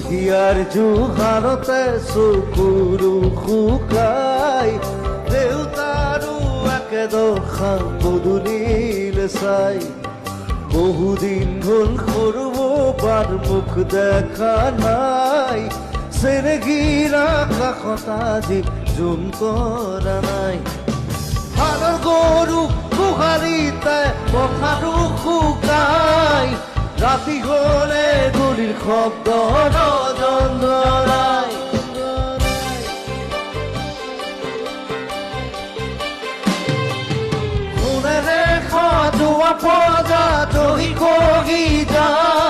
হিয়াৰ জোহাৰতে চকুৰো শুকাই দেউতাৰো একেদশা পদূলিলে চাই বহুদিন হ'ল সৰু বাৰ মুখ দেখা নাই চেৰেগীৰা কাষত আজি জোন কৰা নাই হালৰ গৰু গোহালিতে পথাৰো শুকাই ৰাতি হ'লে গুলিৰ শব্দ ৰজন ধৰাই সোণেৰে সজোৱা প্ৰজা দহি কগি যায়